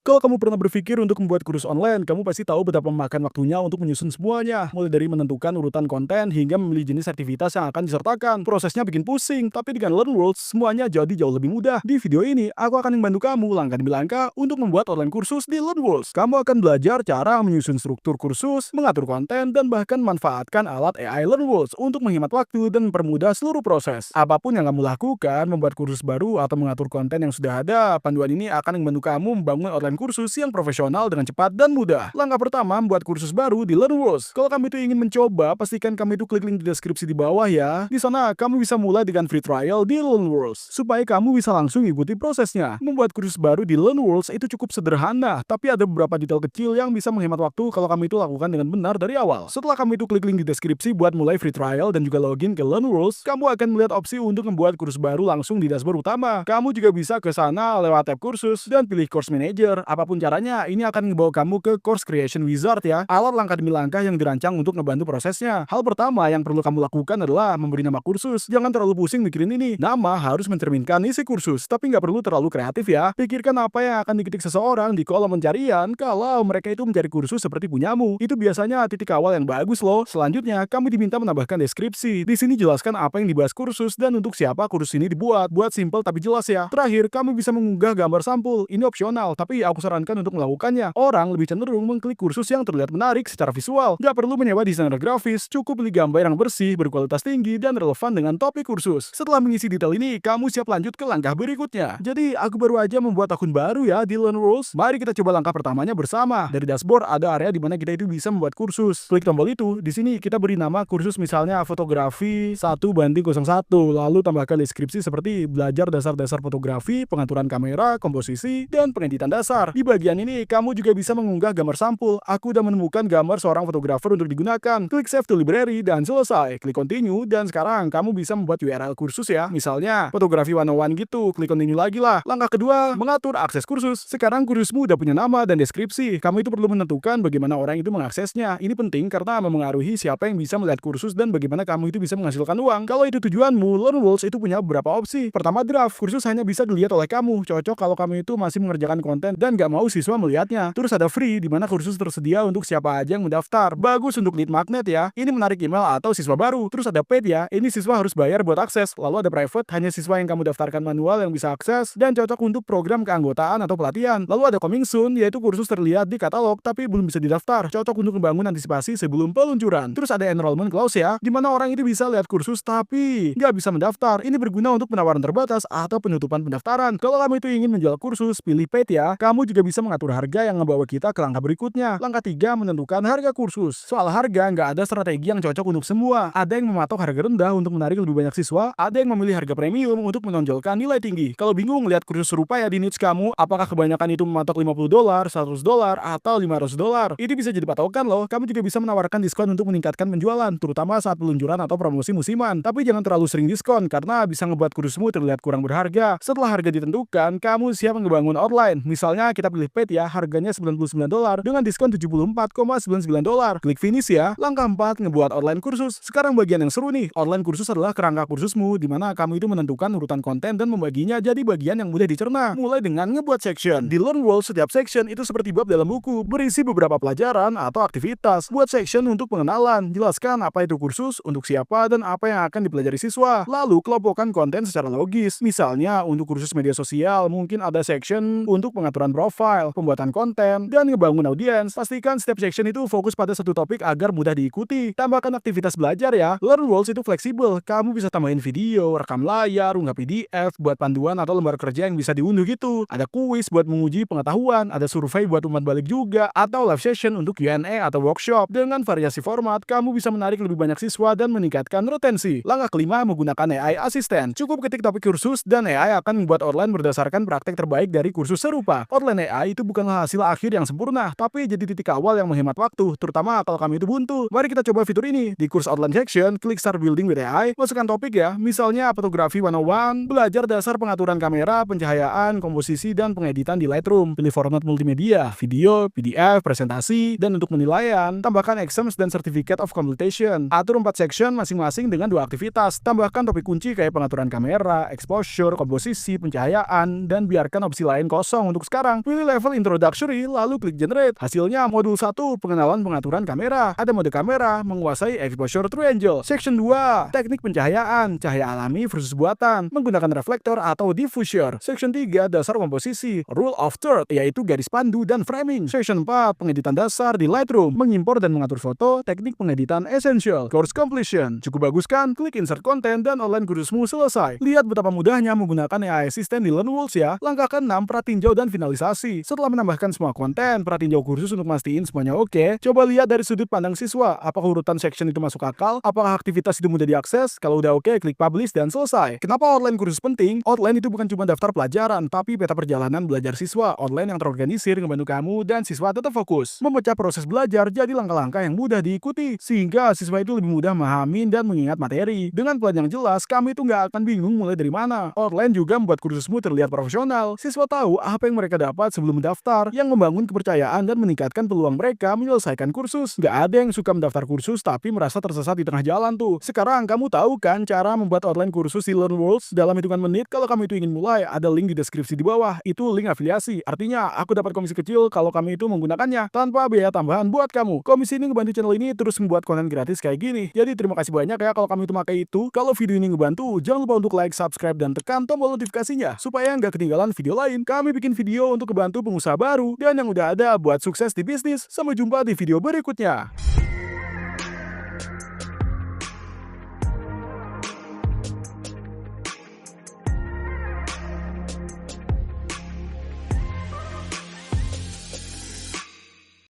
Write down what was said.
Kalau kamu pernah berpikir untuk membuat kursus online, kamu pasti tahu betapa memakan waktunya untuk menyusun semuanya. Mulai dari menentukan urutan konten hingga memilih jenis aktivitas yang akan disertakan. Prosesnya bikin pusing, tapi dengan LearnWorlds, semuanya jadi jauh lebih mudah. Di video ini, aku akan membantu kamu langkah demi langkah untuk membuat online kursus di LearnWorlds. Kamu akan belajar cara menyusun struktur kursus, mengatur konten, dan bahkan manfaatkan alat AI LearnWorlds untuk menghemat waktu dan mempermudah seluruh proses. Apapun yang kamu lakukan, membuat kursus baru atau mengatur konten yang sudah ada, panduan ini akan membantu kamu membangun online kursus yang profesional dengan cepat dan mudah. Langkah pertama, membuat kursus baru di LearnWorlds. Kalau kamu itu ingin mencoba, pastikan kamu itu klik link di deskripsi di bawah ya. Di sana, kamu bisa mulai dengan free trial di LearnWorlds, supaya kamu bisa langsung ikuti prosesnya. Membuat kursus baru di LearnWorlds itu cukup sederhana, tapi ada beberapa detail kecil yang bisa menghemat waktu kalau kamu itu lakukan dengan benar dari awal. Setelah kamu itu klik link di deskripsi buat mulai free trial dan juga login ke LearnWorlds, kamu akan melihat opsi untuk membuat kursus baru langsung di dashboard utama. Kamu juga bisa ke sana lewat tab kursus dan pilih course manager. Apapun caranya, ini akan membawa kamu ke Course Creation Wizard ya, alat langkah demi langkah yang dirancang untuk ngebantu prosesnya. Hal pertama yang perlu kamu lakukan adalah memberi nama kursus. Jangan terlalu pusing mikirin ini. Nama harus mencerminkan isi kursus, tapi nggak perlu terlalu kreatif ya. Pikirkan apa yang akan diketik seseorang di kolom pencarian kalau mereka itu mencari kursus seperti punyamu. Itu biasanya titik awal yang bagus loh. Selanjutnya, kamu diminta menambahkan deskripsi. Di sini jelaskan apa yang dibahas kursus dan untuk siapa kursus ini dibuat. Buat simple tapi jelas ya. Terakhir, kamu bisa mengunggah gambar sampul. Ini opsional, tapi aku sarankan untuk melakukannya. Orang lebih cenderung mengklik kursus yang terlihat menarik secara visual. Gak perlu menyewa desainer grafis, cukup pilih gambar yang bersih, berkualitas tinggi, dan relevan dengan topik kursus. Setelah mengisi detail ini, kamu siap lanjut ke langkah berikutnya. Jadi, aku baru aja membuat akun baru ya di LearnWorlds. Mari kita coba langkah pertamanya bersama. Dari dashboard ada area di mana kita itu bisa membuat kursus. Klik tombol itu, di sini kita beri nama kursus misalnya fotografi 1:01, lalu tambahkan deskripsi seperti belajar dasar-dasar fotografi, pengaturan kamera, komposisi, dan pengeditan dasar. Di bagian ini, kamu juga bisa mengunggah gambar sampul. Aku udah menemukan gambar seorang fotografer untuk digunakan. Klik Save to Library dan selesai. Klik Continue dan sekarang kamu bisa membuat URL kursus ya. Misalnya, fotografi 101 gitu. Klik Continue lagi lah. Langkah kedua, mengatur akses kursus. Sekarang kursusmu udah punya nama dan deskripsi. Kamu itu perlu menentukan bagaimana orang itu mengaksesnya. Ini penting karena memengaruhi siapa yang bisa melihat kursus dan bagaimana kamu itu bisa menghasilkan uang. Kalau itu tujuanmu, LearnWorlds itu punya beberapa opsi. Pertama, draft. Kursus hanya bisa dilihat oleh kamu. Cocok kalau kamu itu masih mengerjakan konten dan gak mau siswa melihatnya. Terus ada free, di mana kursus tersedia untuk siapa aja yang mendaftar. Bagus untuk lead magnet ya. Ini menarik email atau siswa baru. Terus ada paid ya. Ini siswa harus bayar buat akses. Lalu ada private, hanya siswa yang kamu daftarkan manual yang bisa akses dan cocok untuk program keanggotaan atau pelatihan. Lalu ada coming soon, yaitu kursus terlihat di katalog tapi belum bisa didaftar. Cocok untuk membangun antisipasi sebelum peluncuran. Terus ada enrollment clause ya, di mana orang itu bisa lihat kursus tapi nggak bisa mendaftar. Ini berguna untuk penawaran terbatas atau penutupan pendaftaran. Kalau kamu itu ingin menjual kursus, pilih paid ya. Kamu juga bisa mengatur harga yang membawa kita ke langkah berikutnya. Langkah 3, menentukan harga kursus. Soal harga, nggak ada strategi yang cocok untuk semua. Ada yang mematok harga rendah untuk menarik lebih banyak siswa, ada yang memilih harga premium untuk menonjolkan nilai tinggi. Kalau bingung lihat kursus serupa ya di niche kamu, apakah kebanyakan itu mematok $50, $100, atau $500? Ini bisa jadi patokan loh. Kamu juga bisa menawarkan diskon untuk meningkatkan penjualan, terutama saat peluncuran atau promosi musiman. Tapi jangan terlalu sering diskon, karena bisa ngebuat kursusmu terlihat kurang berharga. Setelah harga ditentukan, kamu siap ngebangun online. Misalnya kita pilih paid ya, harganya $99 dengan diskon $74,99. Klik finish ya. Langkah 4, ngebuat online kursus. Sekarang bagian yang seru nih. Online kursus adalah kerangka kursusmu, di mana kamu itu menentukan urutan konten dan membaginya jadi bagian yang mudah dicerna. Mulai dengan ngebuat section. Di LearnWorlds, setiap section itu seperti bab dalam buku, berisi beberapa pelajaran atau aktivitas. Buat section untuk pengenalan, jelaskan apa itu kursus, untuk siapa, dan apa yang akan dipelajari siswa. Lalu kelompokkan konten secara logis. Misalnya untuk kursus media sosial, mungkin ada section untuk pengaturan profile, pembuatan konten, dan ngebangun audiens. Pastikan setiap section itu fokus pada satu topik agar mudah diikuti. Tambahkan aktivitas belajar ya. LearnWorlds itu fleksibel. Kamu bisa tambahin video, rekam layar, unggah PDF, buat panduan atau lembar kerja yang bisa diunduh gitu. Ada kuis buat menguji pengetahuan, ada survei buat umpan balik juga, atau live session untuk Q&A atau workshop. Dengan variasi format, kamu bisa menarik lebih banyak siswa dan meningkatkan retensi. Langkah kelima, menggunakan AI Assistant. Cukup ketik topik kursus dan AI akan membuat online berdasarkan praktek terbaik dari kursus serupa. Online AI itu bukanlah hasil akhir yang sempurna, tapi jadi titik awal yang menghemat waktu, terutama kalau kamu itu buntu. Mari kita coba fitur ini. Di kurs online section, klik Start Building with AI, masukkan topik ya, misalnya fotografi 101, belajar dasar pengaturan kamera, pencahayaan, komposisi, dan pengeditan di Lightroom. Pilih format multimedia, video, PDF, presentasi, dan untuk penilaian, tambahkan exams dan certificate of completion. Atur 4 section masing-masing dengan 2 aktivitas. Tambahkan topik kunci kayak pengaturan kamera, exposure, komposisi, pencahayaan, dan biarkan opsi lain kosong untuk sekarang. sekarang. Pilih level Introductory, lalu klik Generate. Hasilnya modul 1, pengenalan pengaturan kamera. Ada mode kamera, menguasai exposure true angle. Section 2, teknik pencahayaan, cahaya alami versus buatan, menggunakan reflektor atau diffuser. Section 3, dasar komposisi, rule of third, yaitu garis pandu dan framing. Section 4, pengeditan dasar di Lightroom, mengimpor dan mengatur foto, teknik pengeditan essential. Course completion, cukup bagus kan? Klik insert content dan online kursusmu selesai. Lihat betapa mudahnya menggunakan AI Assistant di LearnWorlds ya. Langkah ke-6, pratinjau dan finalisasi. Setelah menambahkan semua konten, pratinjau kursus untuk mastiin semuanya oke. Coba lihat dari sudut pandang siswa, apakah urutan section itu masuk akal, apakah aktivitas itu mudah diakses. Kalau udah oke, klik publish dan selesai. Kenapa outline kursus penting? Outline itu bukan cuma daftar pelajaran, tapi peta perjalanan belajar siswa. Outline yang terorganisir membantu kamu dan siswa tetap fokus. Memecah proses belajar jadi langkah-langkah yang mudah diikuti, sehingga siswa itu lebih mudah memahami dan mengingat materi. Dengan plan yang jelas, kamu itu nggak akan bingung mulai dari mana. Outline juga membuat kursusmu terlihat profesional. Siswa tahu apa yang mereka dapat sebelum mendaftar, yang membangun kepercayaan dan meningkatkan peluang mereka menyelesaikan kursus. Nggak ada yang suka mendaftar kursus tapi merasa tersesat di tengah jalan tuh. Sekarang kamu tahu kan cara membuat outline kursus di LearnWorlds dalam hitungan menit. Kalau kamu itu ingin mulai, ada link di deskripsi di bawah. Itu link afiliasi. Artinya, aku dapat komisi kecil kalau kamu itu menggunakannya tanpa biaya tambahan buat kamu. Komisi ini ngebantu channel ini terus membuat konten gratis kayak gini. Jadi terima kasih banyak ya kalau kamu itu pakai itu. Kalau video ini ngebantu, jangan lupa untuk like, subscribe, dan tekan tombol notifikasinya supaya nggak ketinggalan video lain. Kami bikin video untuk membantu pengusaha baru dan yang udah ada buat sukses di bisnis. Sampai jumpa di video berikutnya.